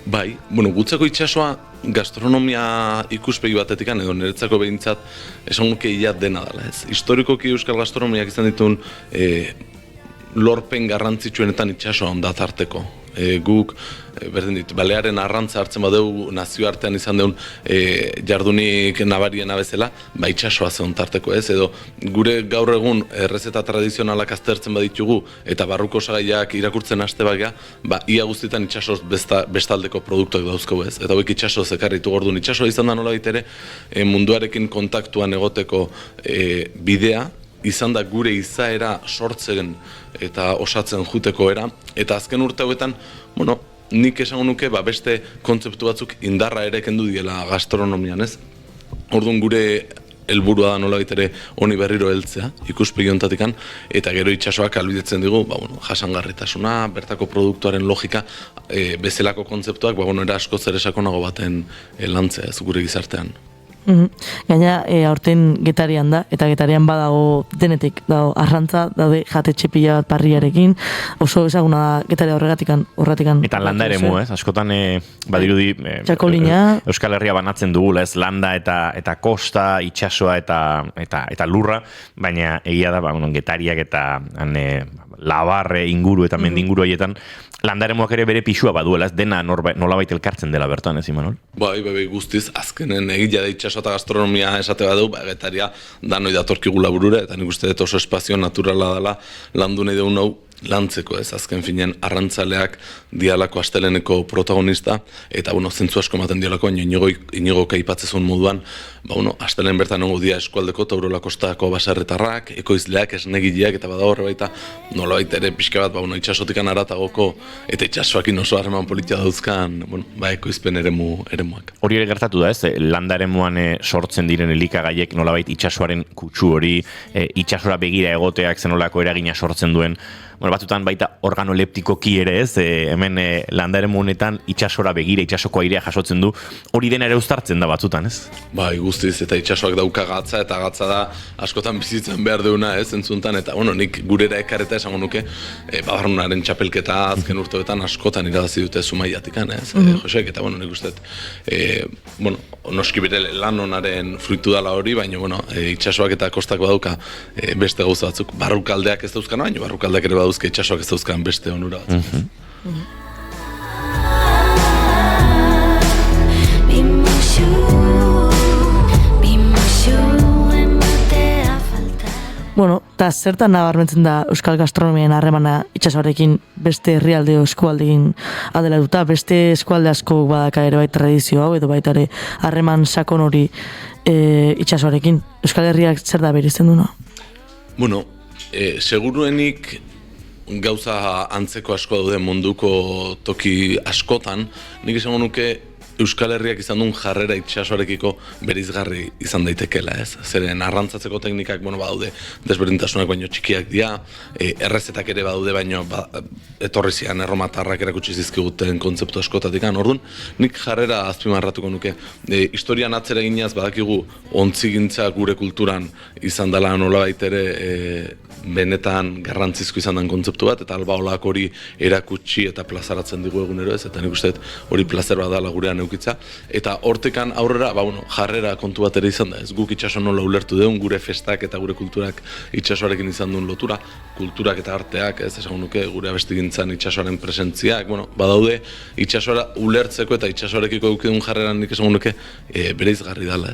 Bai, gutzeko itsasoa gastronomia ikuspegi batetik edo niretzako behintzat esan nuke ia dena dela, ez? Historikoki euskal gastronomiak izan dituen lorpen garrantzitsuenetan itsasoa onda tarteko. Guk, berdin dit, balearen arrantza hartzen badeu nazioartean izan deun jardunik nabariena bezala, itsasoa zeon tarteko, ez? Edo gure gaur egun errezeta tradizionalak aztertzen baditugu eta barruko osagaiak irakurtzen haste bagea, ia guztietan itsasoz bestaldeko produktuak dauzko, ez? Eta hauek itsasoz ekarritu gordun. Itsasoa izan da nolabait ere munduarekin kontaktuan egoteko bidea, izan da gure izaera sortzen eta osatzen juteko era, eta azken urte hauetan, nik esango nuke beste kontzeptu batzuk indarra ere kendu diela gastronomian, ez? Orduan gure helburua da nolabait ere honi berriro heltzea, ikuspegi hontatikan, eta gero itsasoak ahalbidetzen digu, jasangarritasuna, bertako produktuaren logika, bezalako kontzeptuak, era askoz ere sakonago baten lantzea, ez gure gizartean. Gaina, aurten Getarian da, eta Getarian badago denetik, dago arrantza, daude jatetxe pila bat parriarekin, oso ezaguna da Getaria horretikan. Eta landa eremu, ez? Askotan, badirudi, Euskal Herria banatzen dugula, ez? Landa eta kosta, itsasoa eta lurra, baina egia da, Getariak eta Labarre inguru eta mendinguru haietan, landaremoak ere bere pixua baduela, ez dena nolabait elkartzen dela bertan, ez Imanol? Bai, guztiz, azkenen egia da itsaso eta gastronomia esate badu, Getaria danoi datorkigula burura, eta nik uste dut oso espazio naturala dela landu nahi deun hau lantzeko, ez azken finean arrantzaleak dialako asteleneko protagonista, eta zentzu asko ematen dialako, inigo kaipatzezun moduan, astelen bertan ongo dia eskualdeko eta Urola kostako baserritarrak, ekoizleak, esnegileak, eta bada horre baita, nolabait ere pixka bat, itsasotikan aratagoko, eta itsasoakin oso harreman politia dauzkan, ekoizpen eremuak. Hori ere gertatu da, ez? Landa eremuan sortzen diren elikagaiek nolabait itsasoaren kutsu hori, itsasora begira egoteak zenolako eragina sortzen duen, batzutan baita organoleptikoki ere, ez? Hemen landa eremu honetan itsasora begira, itsasoko airea jasotzen du, hori dena ere uztartzen da batzutan, ez? Bai, guztiz, eta itsasoak dauka gatza, eta gatza da askotan bizitzen behar deuna, ez, entzuntan, eta nik gurera ekarreta esango nuke, Babarrunaren txapelketa azken urteetan askotan irabazi dute Zumaiatikan, ez? Josek, eta nik uste, noski bere lan honaren fruitu dala hori, baina, itsasoak eta kostak badauka beste gauza batzuk, barrukaldeak ez dauzkan, baina barrukaldeak ere dauzke itsasoak ez dauzkan beste onura batzuk. Eta zertan nabarmentzen da Euskal Gastronomian harremana itsasoarekin beste herrialde eskualdekin adela duta, beste eskualde asko badaka ere bai tradizio hau, edo baita ere harreman sakon hori itsasoarekin. Euskal Herriak zer da bereizten duna? Seguruenik gauza antzeko asko daude munduko toki askotan, nik esango nuke Euskal Herriak izan duen jarrera itsasoarekiko bereizgarri izan daitekela, ez? Zeren arrantzatzeko teknikak, badaude desberdintasunak baino txikiak dira, errezetak ere badaude baino etorri zian erromatarrak erakutsi zizkiguten kontzeptu askotatik. Orduan, nik jarrera azpimarratuko nuke. Historian atzera eginaz badakigu ontzigintza gure kulturan izan dela nolabait ere benetan garrantzizko izan den kontzeptu bat, eta albaolak hori erakutsi eta plazaratzen digu egunero, ez? Eta nik uste hori plazer bat dela gurean eukitza. Eta hortekan aurrera, jarrera kontu bat ere izan da, ez? Guk itsaso nola ulertu deun, gure festak eta gure kulturak itsasoarekin izan duen lotura, kulturak eta arteak, ez esan nuke, gure abestigintzan itsasoaren presentziak, badaude itsasoara ulertzeko eta itsasoarekiko eukidun jarreran nik esan nuke bereizgarri dela.